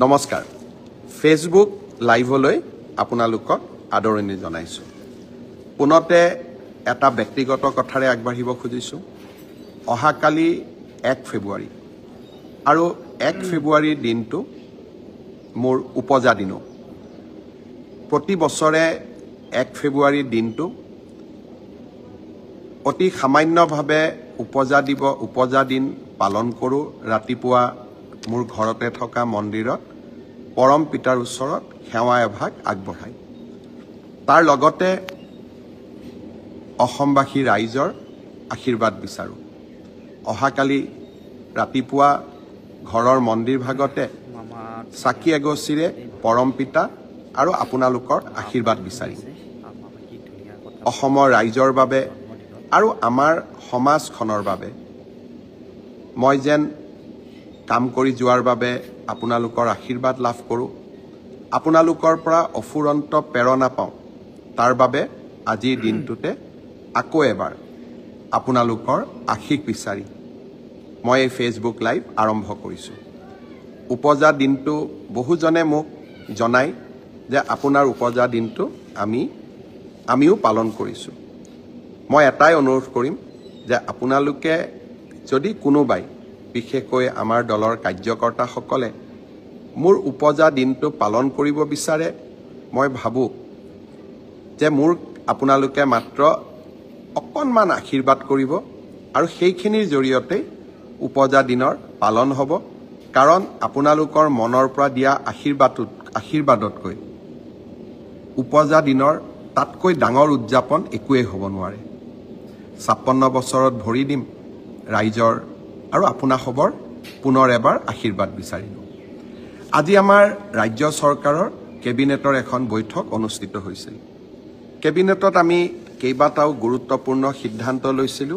নমস্কাৰ ফেসবুক লাইভলৈ আপোনালোকক আদৰণি জনাইছো পুনতে এটা ব্যক্তিগত কথাৰে আগবাঢ়িব খুজিছো অহাকালি 1 ফেব্ৰুৱাৰী আৰু 1 ফেব্ৰুৱাৰী দিনটো মোৰ উপজা দিন প্ৰতি বছৰে 1 ফেব্ৰুৱাৰী দিনটো অতি সামান্যভাৱে উপজা দিন পালন কৰো ৰাতিপুৱা মোৰ ঘৰতে থকা মন্দিৰত পৰম পিতাৰ ওচৰত সেৱা এভাগ আগবঢ়াই তাৰ লগতে অসমবাসী ৰাইজৰ আশীৰ্বাদ বিচাৰো অহাকালি ৰাতিপুৱা ঘৰৰ মন্দিৰ ভাগতে চাকি এগছিৰে পৰম পিতা আৰু আপোনালোকৰ আশীৰ্বাদ বিচাৰিম অসমৰ ৰাইজৰ বাবে আৰু আমাৰ সমাজখনৰ বাবে মই যেন কাম কৰি যোৱাৰ বাবে আপোনালোকৰ আশীৰ্বাদ লাভ কৰোঁ আপোনালোকৰ পৰা অফুৰন্ত প্ৰেৰণা পাওঁ তাৰ বাবে আজিৰ দিনটোতে আকৌ এবাৰ আপোনালোকৰ আশীষ বিচাৰি মই এই ফেসবুক লাইভ আৰম্ভ কৰিছোঁ উপজা দিনটো বহুজনে মোক জনাই যে আপোনাৰ উপজা দিনটো আমিও পালন কৰিছোঁ মই এটাই অনুৰোধ কৰিম যে আপোনালোকে যদি কোনোবাই বিশেষকৈ আমাৰ দলৰ কাৰ্যকৰ্তাসকলে মোৰ উপজা দিনটো পালন কৰিব বিচাৰে মই ভাবো যে মোৰ আপোনালোকে মাত্ৰ অকণমান আশীৰ্বাদ কৰিব আৰু সেইখিনিৰ জৰিয়তে উপজা দিনৰ পালন হ'ব কাৰণ আপোনালোকৰ মনৰ পৰা দিয়া আশীৰ্বাদতকৈ উপজা দিনৰ তাতকৈ ডাঙৰ উদযাপন একোৱেই হ'ব নোৱাৰে 56 বছৰত ভৰি দিম ৰাইজৰ আৰু আপোনাসবৰ পুনৰ এবাৰ আশীৰ্বাদ বিচাৰিলো আজি আমাৰ ৰাজ্য চৰকাৰৰ কেবিনেটৰ এখন বৈঠক অনুষ্ঠিত হৈছিল কেবিনেটত আমি কেইবাটাও গুৰুত্বপূৰ্ণ সিদ্ধান্ত লৈছিলো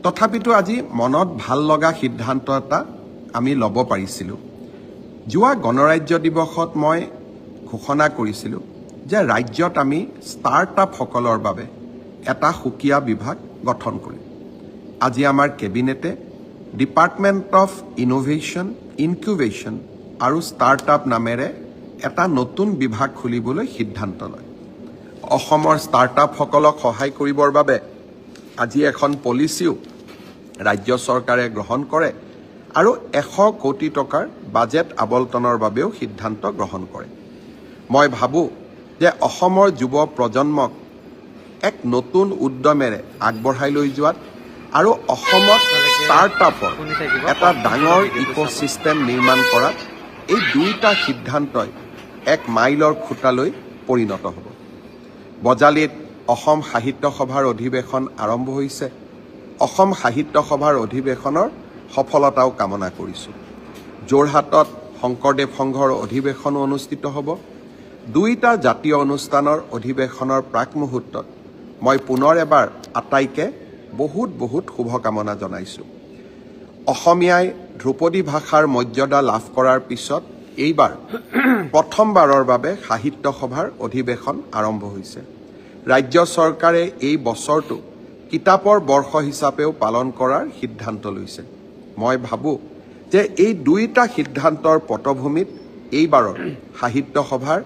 তথাপিতো আজি মনত ভাল লগা সিদ্ধান্ত এটা আমি ল'ব পাৰিছিলো যোৱা গণৰাজ্য দিৱসত মই ঘোষণা কৰিছিলো যে ৰাজ্যত আমি ষ্টাৰ্টআপ সকলৰ বাবে এটা সুকীয়া বিভাগ গঠন কৰিম আজি আমাৰ কেবিনেটে ডিপাৰ্টমেণ্ট অফ ইনোভেশ্যন ইনকিউবেশ্যন আৰু ষ্টাৰ্টআপ নামেৰে এটা নতুন বিভাগ খুলিবলৈ সিদ্ধান্ত লয় অসমৰ ষ্টাৰ্টআপসকলক সহায় কৰিবৰ বাবে আজি এখন পলিচিও ৰাজ্য চৰকাৰে গ্ৰহণ কৰে আৰু 100 কোটি টকাৰ বাজেট আবণ্টনৰ বাবেও সিদ্ধান্ত গ্ৰহণ কৰে মই ভাবো যে অসমৰ যুৱ প্ৰজন্মক এক নতুন উদ্যমেৰে আগবঢ়াই লৈ যোৱাত আৰু অসমত ষ্টাৰ্টআপৰ এটা ডাঙৰ ইকোচিষ্টেম নিৰ্মাণ কৰাত এই দুইটা সিদ্ধান্তই এক মাইলৰ খুঁটালৈ পৰিণত হ'ব বজালিত অসম সাহিত্য সভাৰ অধিৱেশন আৰম্ভ হৈছে অসম সাহিত্য সভাৰ অধিৱেশনৰ সফলতাও কামনা কৰিছোঁ যোৰহাটত শংকৰদেৱ সংঘৰ অধিৱেশনো অনুষ্ঠিত হ'ব দুইটা জাতীয় অনুষ্ঠানৰ অধিৱেশনৰ প্ৰাক মুহূৰ্তত মই পুনৰ এবাৰ আটাইকে বহুত শুভকামনা জনাইছোঁ অসমীয়াই ধ্ৰুপদী ভাষাৰ মৰ্যাদা লাভ কৰাৰ পিছত এইবাৰ প্ৰথমবাৰৰ বাবে সাহিত্য সভাৰ অধিৱেশন আৰম্ভ হৈছে ৰাজ্য চৰকাৰে এই বছৰটো কিতাপৰ বৰ্ষ হিচাপেও পালন কৰাৰ সিদ্ধান্ত লৈছে মই ভাবো যে এই দুইটা সিদ্ধান্তৰ পটভূমিত এইবাৰৰ সাহিত্য সভাৰ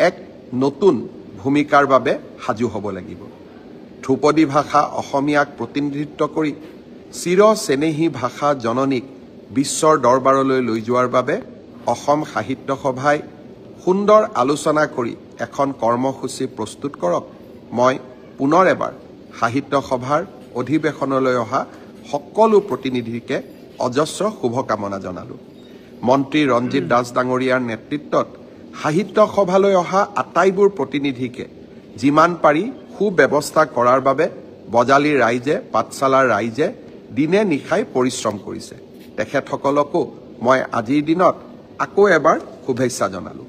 এক নতুন ভূমিকাৰ বাবে সাজু হ'ব লাগিব ধ্ৰুপদী ভাষা অসমীয়াক প্ৰতিনিধিত্ব কৰি চিৰ চেনেহী ভাষা জননীক বিশ্বৰ দৰবাৰলৈ লৈ যোৱাৰ বাবে অসম সাহিত্য সভাই সুন্দৰ আলোচনা কৰি এখন কৰ্মসূচী প্ৰস্তুত কৰক মই পুনৰ এবাৰ সাহিত্য সভাৰ অধিৱেশনলৈ অহা সকলো প্ৰতিনিধিকে অজস্ৰ শুভকামনা জনালো মন্ত্ৰী ৰঞ্জিত দাস ডাঙৰীয়াৰ নেতৃত্বত সাহিত্য সভালৈ অহা আটাইবোৰ প্ৰতিনিধিকে যিমান পাৰি সুব্যৱস্থা কৰাৰ বাবে বজালিৰ ৰাইজে পাঠশালাৰ ৰাইজে দিনে নিশাই পৰিশ্ৰম কৰিছে তেখেতসকলকো মই আজিৰ দিনত আকৌ এবাৰ শুভেচ্ছা জনালো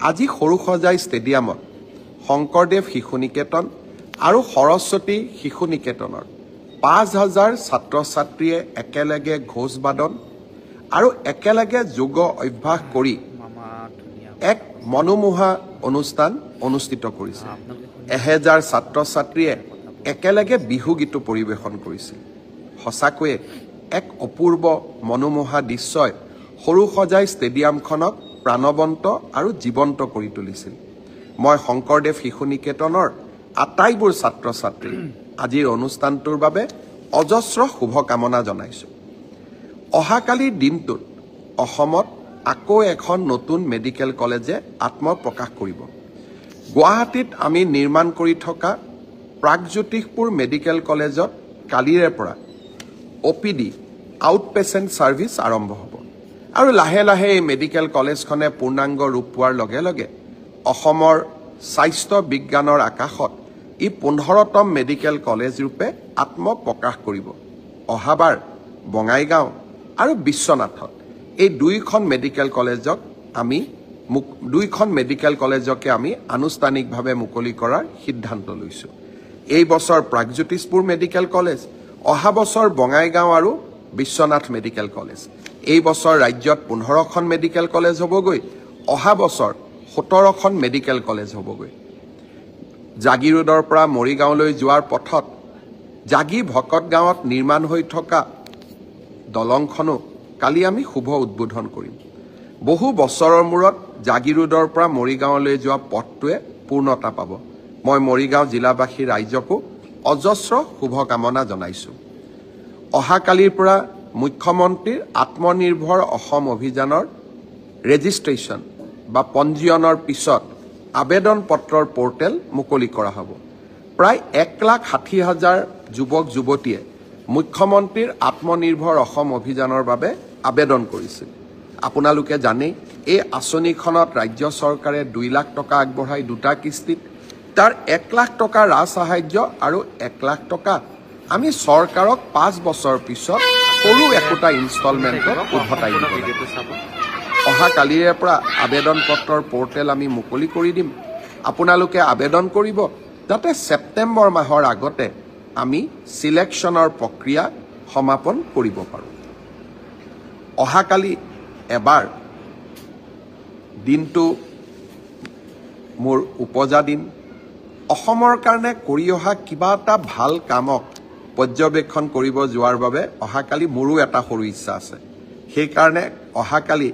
আজি সৰুসজাই ষ্টেডিয়ামত শংকৰদেৱ শিশু নিকেতন আৰু সৰস্বতী শিশু নিকেতনৰ 5000 ছাত্ৰ ছাত্ৰীয়ে একেলগে ঘোষ বাদন আৰু একেলগে যোগ অভ্যাস কৰি এক মনোমোহা অনুষ্ঠান অনুষ্ঠিত কৰিছে 1000 ছাত্ৰ ছাত্ৰীয়ে একেলগে বিহু গীত পৰিৱেশন কৰিছিল সঁচাকৈয়ে এক অপূৰ্ব মনোমোহা দৃশ্যই সৰুসজাই ষ্টেডিয়ামখনক প্ৰাণৱন্ত আৰু জীৱন্ত কৰি তুলিছিল। মই শংকৰদেৱ শিশু নিকেতনৰ আটাইবোৰ ছাত্ৰ ছাত্ৰী আজিৰ অনুষ্ঠানটোৰ বাবে অজস্ৰ শুভকামনা জনাইছোঁ। অহাকালিৰ দিনটোত অসমত আকৌ এখন নতুন মেডিকেল কলেজে আত্মপ্ৰকাশ কৰিব। গুৱাহাটীত আমি নিৰ্মাণ কৰি থকা প্ৰাগজ্যোতিষপুৰ মেডিকেল কলেজত কালিৰে পৰা OPD আউট পেচেণ্ট ছাৰ্ভিচ আৰম্ভ হ'ব আৰু লাহে লাহে এই মেডিকেল কলেজখনে পূৰ্ণাংগ ৰূপ পোৱাৰ লগে লগে অসমৰ স্বাস্থ্য বিজ্ঞানৰ আকাশত ই 15তম মেডিকেল কলেজ ৰূপে আত্মপ্ৰকাশ কৰিব। অহাবাৰ বঙাইগাঁও আৰু বিশ্বনাথত এই দুইখন মেডিকেল কলেজকে আমি আনুষ্ঠানিকভাৱে মুকলি কৰাৰ সিদ্ধান্ত লৈছোঁ। এই বছৰ প্ৰাগজ্যোতিষপুৰ মেডিকেল কলেজ, অহা বছৰ বঙাইগাঁও আৰু বিশ্বনাথ মেডিকেল কলেজ। এই বছৰ ৰাজ্যত 15খন মেডিকেল কলেজ হ'বগৈ, অহা বছৰ 17খন মেডিকেল কলেজ হ'বগৈ। জাগিৰোডৰ পৰা মৰিগাঁওলৈ যোৱাৰ পথত জাগি ভকত গাঁৱত নিৰ্মাণ হৈ থকা দলংখনো কালি আমি শুভ উদ্বোধন কৰিম। বহু বছৰৰ মূৰত জাগিৰোডৰ পৰা মৰিগাঁৱলৈ যোৱা পথটোৱে পূৰ্ণতা পাব। মই মৰিগাঁও জিলাবাসী ৰাইজকো অজস্ৰ শুভকামনা জনাইছোঁ। অহাকালিৰ পৰা মুখ্যমন্ত্ৰীৰ আত্মনিৰ্ভৰ অসম অভিযানৰ ৰেজিষ্ট্ৰেশ্যন বা পঞ্জীয়নৰ পিছত আবেদন পত্ৰৰ পৰ্টেল মুকলি কৰা হ'ব। প্ৰায় 1,60,000 যুৱক যুৱতীয়ে মুখ্যমন্ত্ৰীৰ আত্মনিৰ্ভৰ অসম অভিযানৰ বাবে আবেদন কৰিছিল। আপোনালোকে জানেই এই আঁচনিখনত ৰাজ্য চৰকাৰে 2 লাখ টকা আগবঢ়াই 2টা কিস্তিত, তাৰ 1 লাখ টকা ৰাজ সাহায্য আৰু 1 লাখ টকা আমি চৰকাৰক 5 বছৰ পিছত সৰু একোটা ইনষ্টলমেণ্টত উভতাই দিব লাগিব। অহাকালিৰে পৰা আবেদন পত্ৰৰ পৰ্টেল আমি মুকলি কৰি দিম। আপোনালোকে আবেদন কৰিব যাতে ছেপ্টেম্বৰ মাহৰ আগতে আমি চিলেকশ্যনৰ প্ৰক্ৰিয়া সমাপন কৰিব পাৰোঁ। অহাকালি এবাৰ দিনটো মোৰ উপজা দিন। অসমৰ কাৰণে কৰি অহা কিবা এটা ভাল কামক পৰ্যবেক্ষণ কৰিব যোৱাৰ বাবে অহাকালি মোৰো এটা সৰু ইচ্ছা আছে। সেইকাৰণে অহাকালি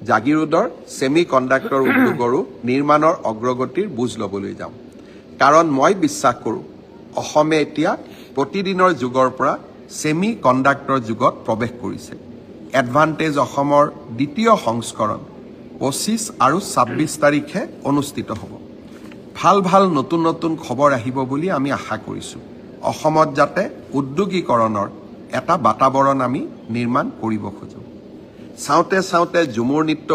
জাগিৰোডৰ ছেমি কণ্ডাক্টৰ উদ্যোগৰো নিৰ্মাণৰ অগ্ৰগতিৰ বুজ ল'বলৈ যাম। কাৰণ মই বিশ্বাস কৰোঁ অসমে এতিয়া প্ৰতিদিনৰ যুগৰ পৰা ছেমি কণ্ডাক্টৰ যুগত প্ৰৱেশ কৰিছে। এডভান্টেজ অসমৰ দ্বিতীয় সংস্কৰণ 25 আৰু 26 তাৰিখে অনুষ্ঠিত হ'ব। ভাল ভাল নতুন নতুন খবৰ আহিব বুলি আমি আশা কৰিছোঁ। অসমত যাতে উদ্যোগীকৰণৰ এটা বাতাবৰণ আমি নিৰ্মাণ কৰিব খোজোঁ। চাওঁতে চাওঁতে ঝুমুৰ নৃত্য